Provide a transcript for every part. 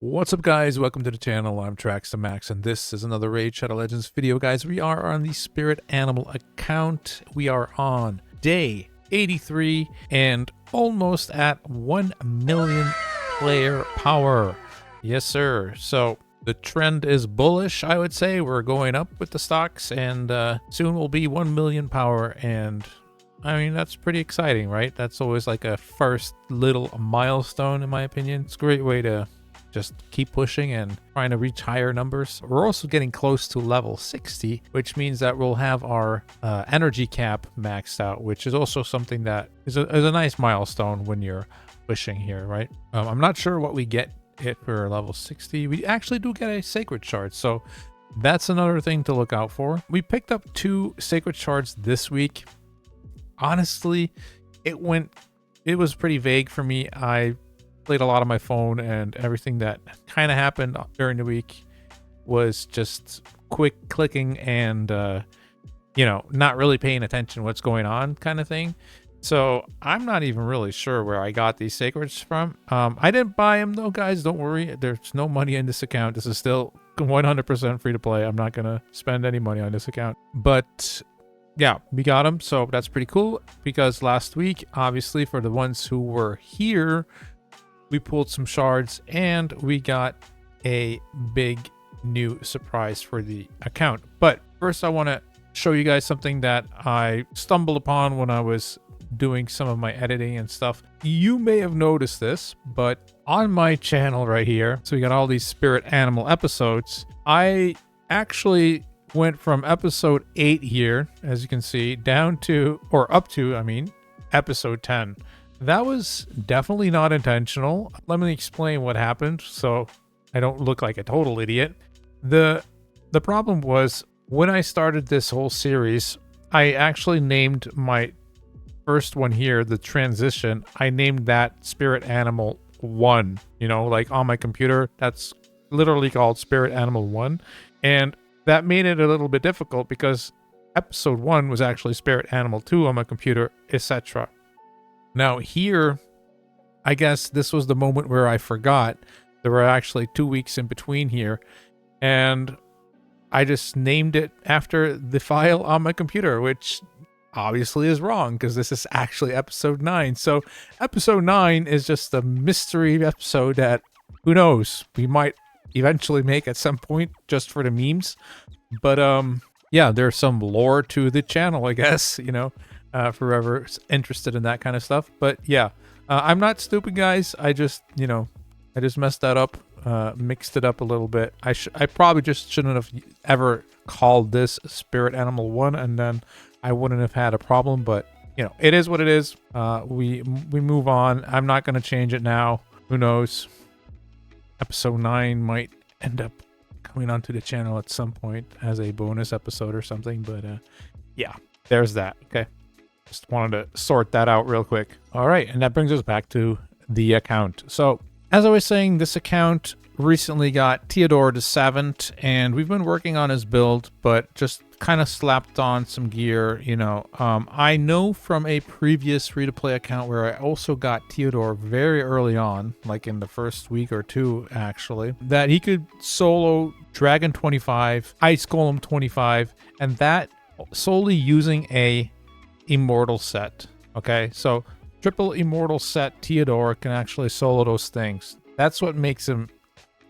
What's up, guys? Welcome to the channel. I'm Traxamax, and this is another Raid Shadow Legends video, guys. We are on the Spirit Animal account. We are on day 83 and almost at 1 million player power. Yes, sir. So the trend is bullish, I would say. We're going up with the stocks, and soon we'll be 1 million power. And I mean, that's pretty exciting, right? That's always like a first little milestone, in my opinion. It's a great way to just keep pushing and trying to reach higher numbers. We're also getting close to level 60, which means that we'll have our energy cap maxed out, which is also something that is a nice milestone when you're pushing here, right? I'm not sure what we get it for level 60. We actually do get a sacred shard, so that's another thing to look out for. We picked up 2 sacred shards this week. Honestly, it was pretty vague for me. I played a lot on my phone, and everything that kind of happened during the week was just quick clicking and not really paying attention what's going on kind of thing. So I'm not even really sure where I got these sacreds from. I didn't buy them though, guys. Don't worry, there's no money in this account. This is still 100% free to play. I'm not gonna spend any money on this account, but yeah, we got them, so that's pretty cool. Because last week, obviously, for the ones who were here, we pulled some shards and we got a big new surprise for the account. But first, I want to show you guys something that I stumbled upon when I was doing some of my editing and stuff. You may have noticed this, but on my channel right here, so we got all these Spirit Animal episodes. I actually went from episode 8 here, as you can see, down to, or up to, I mean, episode 10. That was definitely not intentional. Let me explain what happened so I don't look like a total idiot. The problem was, when I started this whole series, I actually named my first one here, the transition, I named that Spirit Animal 1. You know, like on my computer, that's literally called Spirit Animal 1. And that made it a little bit difficult because episode 1 was actually Spirit Animal 2 on my computer, etc. Now here, I guess this was the moment where I forgot. There were actually 2 weeks in between here, and I just named it after the file on my computer, which obviously is wrong because this is actually episode 9. So episode 9 is just a mystery episode that, who knows, we might eventually make at some point just for the memes. But yeah, there's some lore to the channel, I guess, for whoever's interested in that kind of stuff. But yeah, I'm not stupid, guys. I just messed that up, mixed it up a little bit. I probably just shouldn't have ever called this Spirit Animal 1, and then I wouldn't have had a problem. But it is what it is. We move on. I'm not going to change it now. Who knows? Episode 9 might end up coming onto the channel at some point as a bonus episode or something. But yeah, there's that. Okay. Just wanted to sort that out real quick. All right, and that brings us back to the account. So, as I was saying, this account recently got Theodore the 7th, and we've been working on his build, but just kind of slapped on some gear, I know from a previous free-to-play account where I also got Theodore very early on, like in the first week or 2, actually, that he could solo Dragon 25, Ice Golem 25, and that solely using a immortal set. Okay, so triple immortal set Theodore can actually solo those things. That's what makes him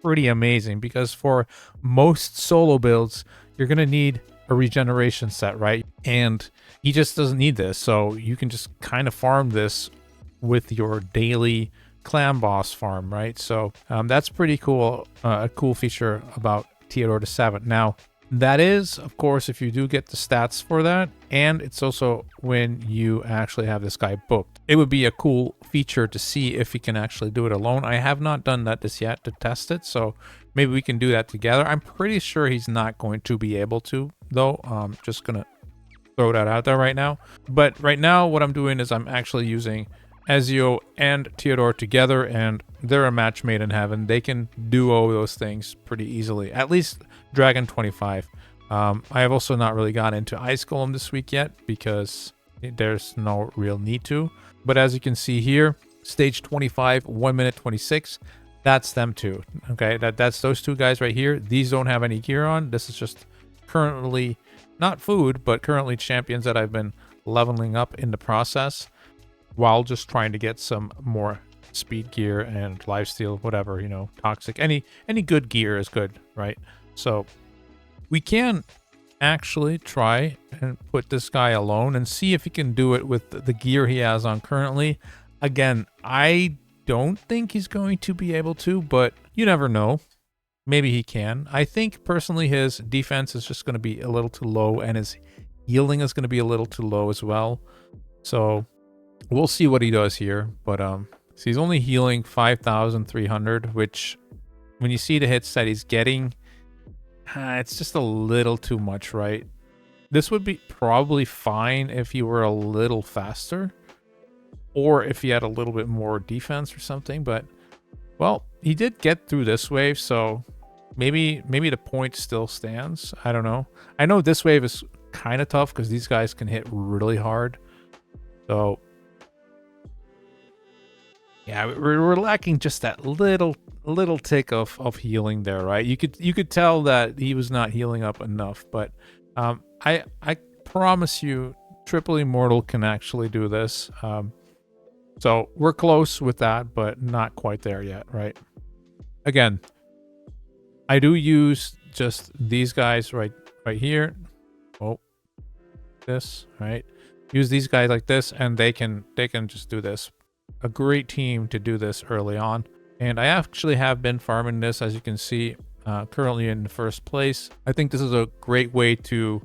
pretty amazing, because for most solo builds you're gonna need a regeneration set, right? And he just doesn't need this, so you can just kind of farm this with your daily clan boss farm, right? So that's pretty cool. A cool feature about Theodore the 7th. Now that is, of course, if you do get the stats for that, and it's also when you actually have this guy booked. It would be a cool feature to see if he can actually do it alone. I have not done that just yet to test it, so maybe we can do that together. I'm pretty sure he's not going to be able to, though. Just gonna throw that out there right now. But right now, what I'm doing is I'm actually using Ezio and Theodore together, and they're a match made in heaven. They can duo those things pretty easily, at least Dragon 25. I have also not really gotten into Ice Golem this week yet because there's no real need to. But as you can see here, stage 25, 1 minute 26. That's them too. Okay, that's those two guys right here. These don't have any gear on. This is just currently not food, but currently champions that I've been leveling up in the process while just trying to get some more speed gear and lifesteal, whatever, you know, toxic. Any good gear is good, right? So we can actually try and put this guy alone and see if he can do it with the gear he has on currently. Again, I don't think he's going to be able to, but you never know. Maybe he can. I think personally his defense is just going to be a little too low, and his healing is going to be a little too low as well. So we'll see what he does here. But so he's only healing 5,300, which when you see the hits that he's getting, it's just a little too much, right? This would be probably fine if you were a little faster, or if he had a little bit more defense or something, but well, he did get through this wave, so maybe the point still stands. I don't know. I know this wave is kind of tough because these guys can hit really hard. So yeah, we're lacking just that little tick of healing there, right? You could tell that he was not healing up enough, but I promise you, Triple Immortal can actually do this. So we're close with that, but not quite there yet, right? Again, I do use just these guys right here. Oh, this, right? Use these guys like this, and they can just do this. A great team to do this early on. And I actually have been farming this, as you can see, currently in the first place. I think this is a great way to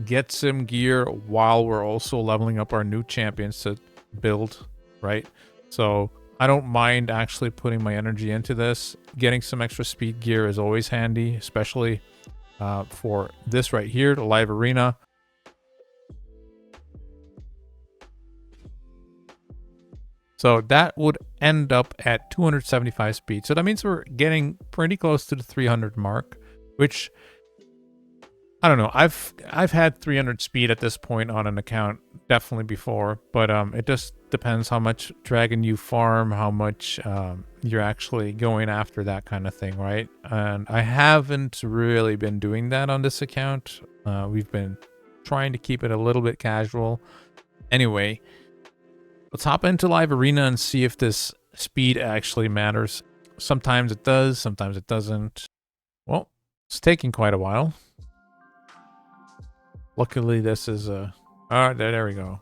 get some gear while we're also leveling up our new champions to build, right? So I don't mind actually putting my energy into this. Getting some extra speed gear is always handy, especially for this right here, the live arena. So that would end up at 275 speed. So that means we're getting pretty close to the 300 mark, which I don't know. I've had 300 speed at this point on an account definitely before, but it just depends how much dragon you farm, how much you're actually going after, that kind of thing, right? And I haven't really been doing that on this account. We've been trying to keep it a little bit casual. Anyway, let's hop into live arena and see if this speed actually matters. Sometimes it does, sometimes it doesn't. Well, it's taking quite a while. Luckily, this is all right, there we go.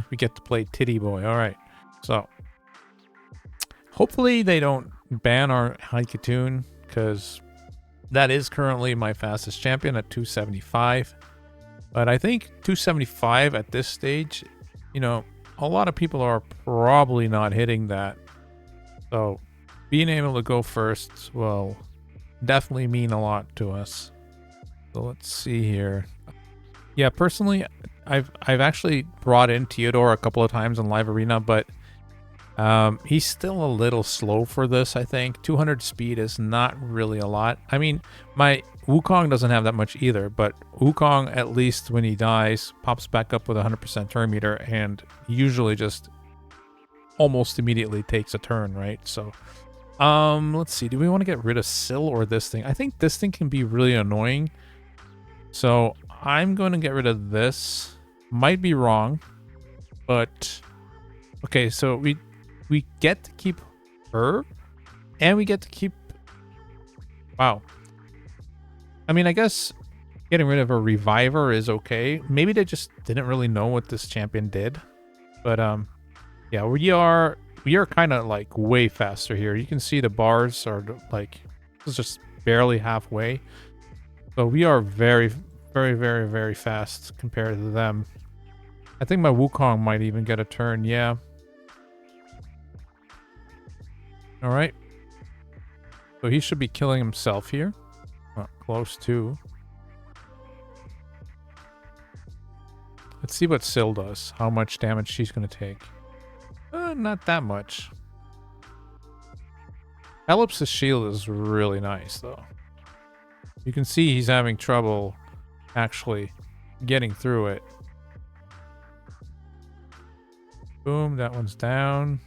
We get to play Titty Boy. All right. So hopefully they don't ban our Haikatoon, because that is currently my fastest champion at 275. But I think 275 at this stage, you know, a lot of people are probably not hitting that. So being able to go first will definitely mean a lot to us. So let's see here. Yeah, personally, I've actually brought in Theodore a couple of times in live arena, but he's still a little slow for this, I think. 200 speed is not really a lot. I mean, my Wukong doesn't have that much either, but Wukong, at least when he dies, pops back up with 100% turn meter and usually just almost immediately takes a turn, right? So let's see. Do we want to get rid of Syl or this thing? I think this thing can be really annoying. So I'm going to get rid of this. Might be wrong, but okay, so we get to keep her, and we get to keep... Wow. I mean, I guess getting rid of a reviver is okay. Maybe they just didn't really know what this champion did. But yeah, we are kind of like way faster here. You can see the bars are like, it's just barely halfway. So we are very, very, very, very fast compared to them. I think my Wukong might even get a turn. Yeah. All right. So he should be killing himself here. Close to. Let's see what Syl does. How much damage she's going to take. Not that much. Elips's shield is really nice, though. You can see he's having trouble actually getting through it. Boom, that one's down.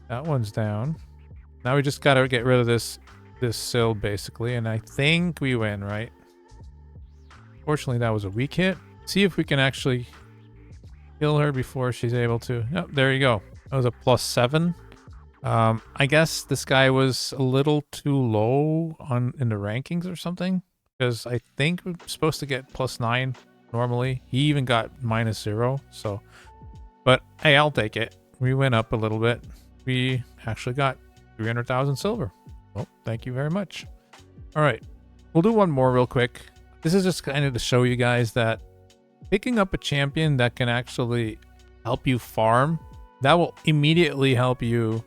That one's down. Now we just gotta get rid of this sill basically, and I think we win, right? Fortunately, that was a weak hit. See if we can actually kill her before she's able to. Yep, there you go. That was a +7. I guess this guy was a little too low in the rankings or something, because I think we're supposed to get +9 normally. He even got -0. So, but hey, I'll take it. We went up a little bit. We actually got 300,000 silver. Well, thank you very much. All right, we'll do one more real quick. This is just kind of to show you guys that picking up a champion that can actually help you farm, that will immediately help you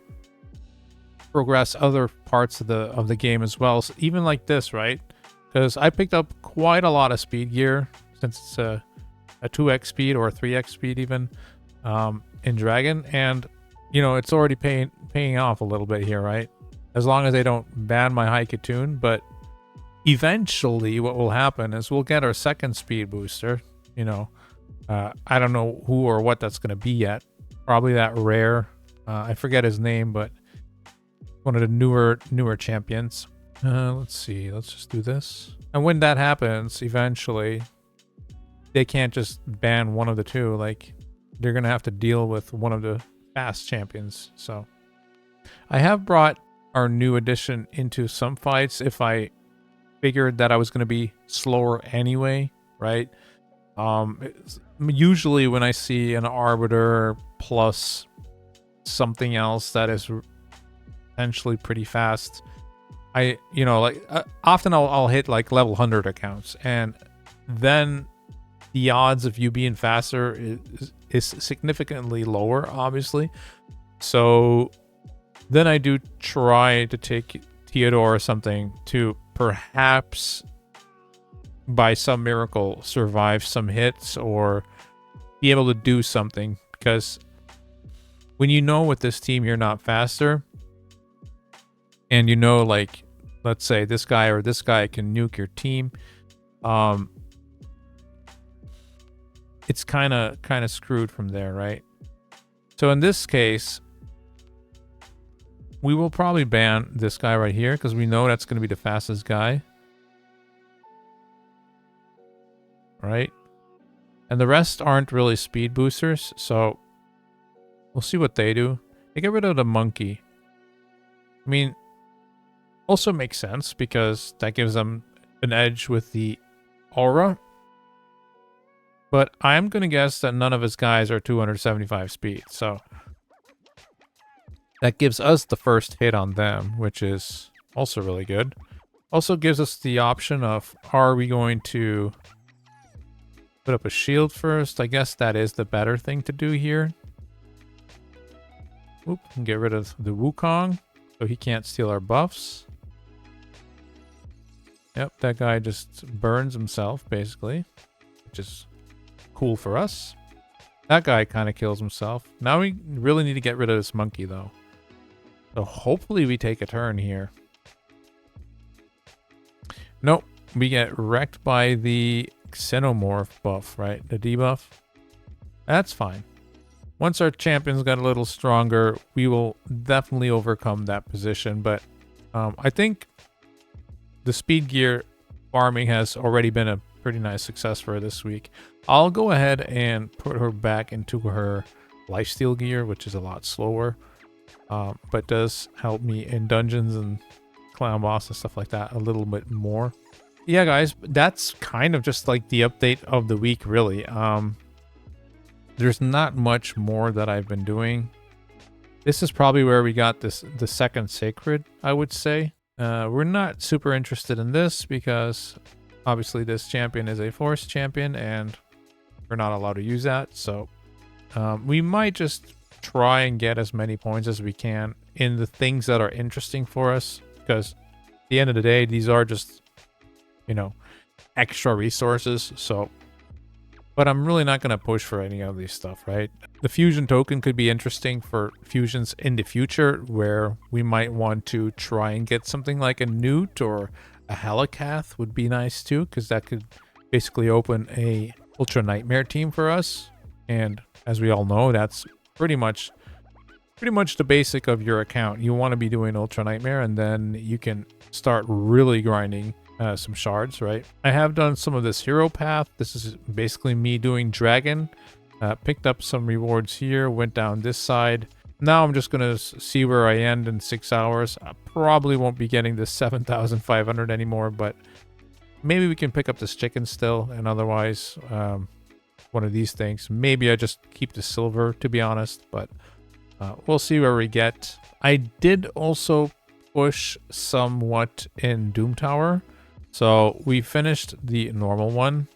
progress other parts of the game as well. So even like this, right? Because I picked up quite a lot of speed gear, since it's a 2x speed or a 3x speed even in Dragon, and you know, it's already paying off a little bit here, right? As long as they don't ban my High Katoon. But eventually what will happen is we'll get our second speed booster. You know, I don't know who or what that's going to be yet. Probably that rare. I forget his name, but one of the newer champions. Let's see. Let's just do this. And when that happens, eventually, they can't just ban one of the two. Like, they're going to have to deal with one of the fast champions. So I have brought our new addition into some fights if I figured that I was going to be slower anyway, right? Usually when I see an Arbiter plus something else that is potentially pretty fast, often I'll hit like level 100 accounts, and then the odds of you being faster is significantly lower, obviously. So then I do try to take Theodore or something to perhaps by some miracle survive some hits or be able to do something, because when you know with this team you're not faster, and you know, like, let's say this guy or this guy can nuke your team, it's kind of screwed from there, right? So in this case, we will probably ban this guy right here, because we know that's going to be the fastest guy. Right? And the rest aren't really speed boosters, so we'll see what they do. They get rid of the monkey. I mean, also makes sense, because that gives them an edge with the aura. But I'm going to guess that none of his guys are 275 speed, so that gives us the first hit on them, which is also really good. Also gives us the option of, are we going to put up a shield first? I guess that is the better thing to do here. Oop, and get rid of the Wukong, so he can't steal our buffs. Yep, that guy just burns himself, basically, which is cool for us. That guy kind of kills himself. Now we really need to get rid of this monkey, though. So hopefully we take a turn here. Nope, we get wrecked by the Xenomorph buff, right? The debuff. That's fine. Once our champions got a little stronger, we will definitely overcome that position. But I think the speed gear farming has already been a pretty nice success for her this week. I'll go ahead and put her back into her lifesteal gear, which is a lot slower, but does help me in dungeons and clown boss and stuff like that a little bit more. Yeah, guys, that's kind of just like the update of the week, really. There's not much more that I've been doing. This is probably where we got the second sacred, I would say. We're not super interested in this because obviously this champion is a force champion and we're not allowed to use that. So we might just try and get as many points as we can in the things that are interesting for us, because at the end of the day, these are just, you know, extra resources. So, but I'm really not going to push for any of these stuff, right? The fusion token could be interesting for fusions in the future, where we might want to try and get something like a Newt or a Helicath would be nice too, because that could basically open a Ultra Nightmare team for us. And as we all know, that's pretty much pretty much the basic of your account. You want to be doing Ultra Nightmare, and then you can start really grinding some shards, right? I have done some of this hero path. This is basically me doing Dragon. Picked up some rewards here, went down this side. Now I'm just going to see where I end in 6 hours. I probably won't be getting this 7,500 anymore, but maybe we can pick up this chicken still, and otherwise one of these things. Maybe I just keep the silver, to be honest, but we'll see where we get. I did also push somewhat in Doom Tower. So we finished the normal one.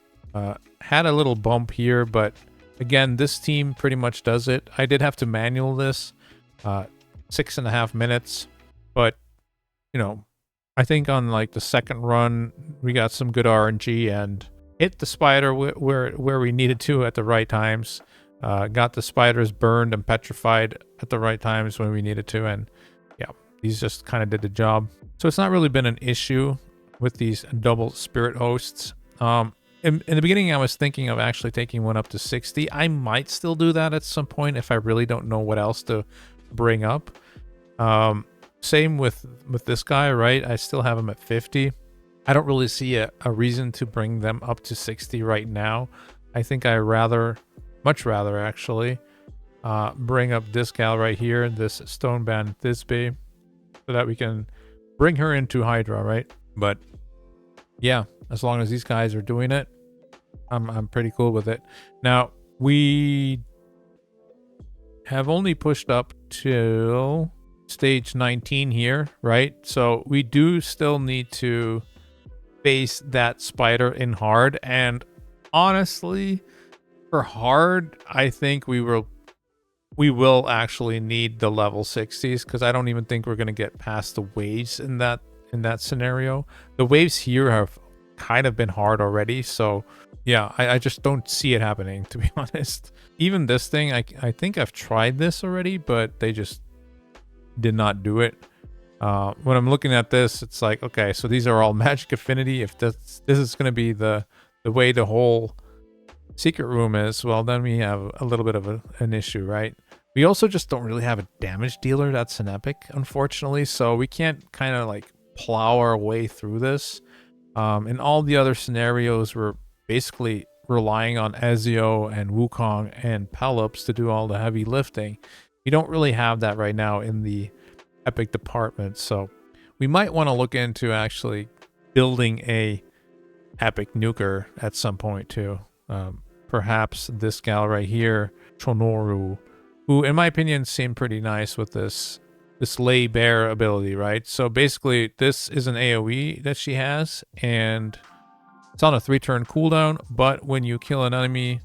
Had a little bump here, but again, this team pretty much does it. I did have to manual this 6.5 minutes, but you know, I think on like the second run we got some good RNG and hit the spider where we needed to at the right times. Got the spiders burned and petrified at the right times when we needed to, and yeah, these just kind of did the job. So it's not really been an issue with these double spirit hosts. In the beginning, I was thinking of actually taking one up to 60. I might still do that at some point if I really don't know what else to bring up. Same with this guy, right? I still have him at 50. I don't really see a reason to bring them up to 60 right now. I think I much rather actually, bring up this gal right here, this Stoneband Thisbe, so that we can bring her into Hydra, right? But yeah, as long as these guys are doing it, I'm pretty cool with it. Now, we have only pushed up till stage 19 here, right? So we do still need to face that spider in hard, and honestly, for hard, I think we will actually need the level 60s, because I don't even think we're going to get past the waves in that scenario. The waves here have kind of been hard already, so yeah, I just don't see it happening, to be honest. Even this thing, I think I've tried this already, but they just did not do it. When I'm looking at this, it's like, okay, so these are all magic affinity. If this is going to be the way the whole secret room is, well, then we have a little bit of an issue, right? We also just don't really have a damage dealer that's an epic, unfortunately, so we can't kind of like plow our way through this. In all the other scenarios, we're basically relying on Ezio and Wukong and Pelops to do all the heavy lifting. You don't really have that right now in the epic department, so we might want to look into actually building a epic nuker at some point too. Perhaps this gal right here, Chonoru, who in my opinion seemed pretty nice with this lay bear ability, right? So basically this is an AoE that she has, and it's on a 3-turn cooldown, but when you kill an enemy,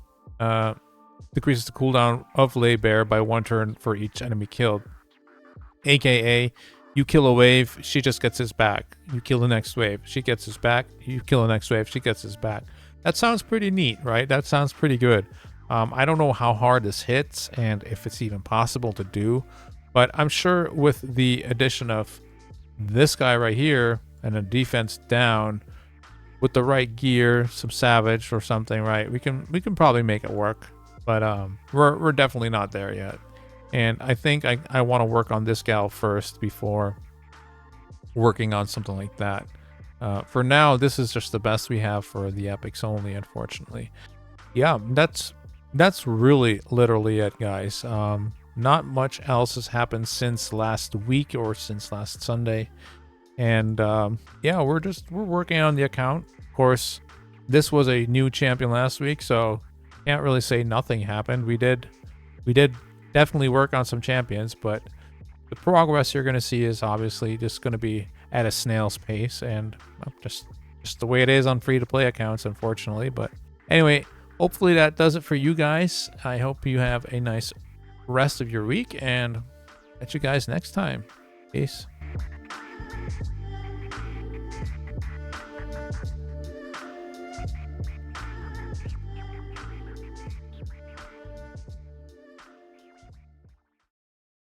decreases the cooldown of lay bear by 1 turn for each enemy killed. AKA, you kill a wave, she just gets his back. You kill the next wave, she gets his back. You kill the next wave, she gets his back. That sounds pretty neat, right? That sounds pretty good. I don't know how hard this hits and if it's even possible to do, but I'm sure with the addition of this guy right here and a defense down, with the right gear, some savage or something, right? We can probably make it work, but we're definitely not there yet. And I think I want to work on this gal first before working on something like that. For now, this is just the best we have for the epics only, unfortunately. Yeah, that's really literally it, guys. Not much else has happened since last week or since last Sunday. And yeah, we're working on the account. Of course, this was a new champion last week, so can't really say nothing happened. We did definitely work on some champions, but the progress you're going to see is obviously just going to be at a snail's pace, and just the way it is on free-to-play accounts, unfortunately. But anyway, hopefully that does it for you guys. I hope you have a nice rest of your week, and catch you guys next time. Peace.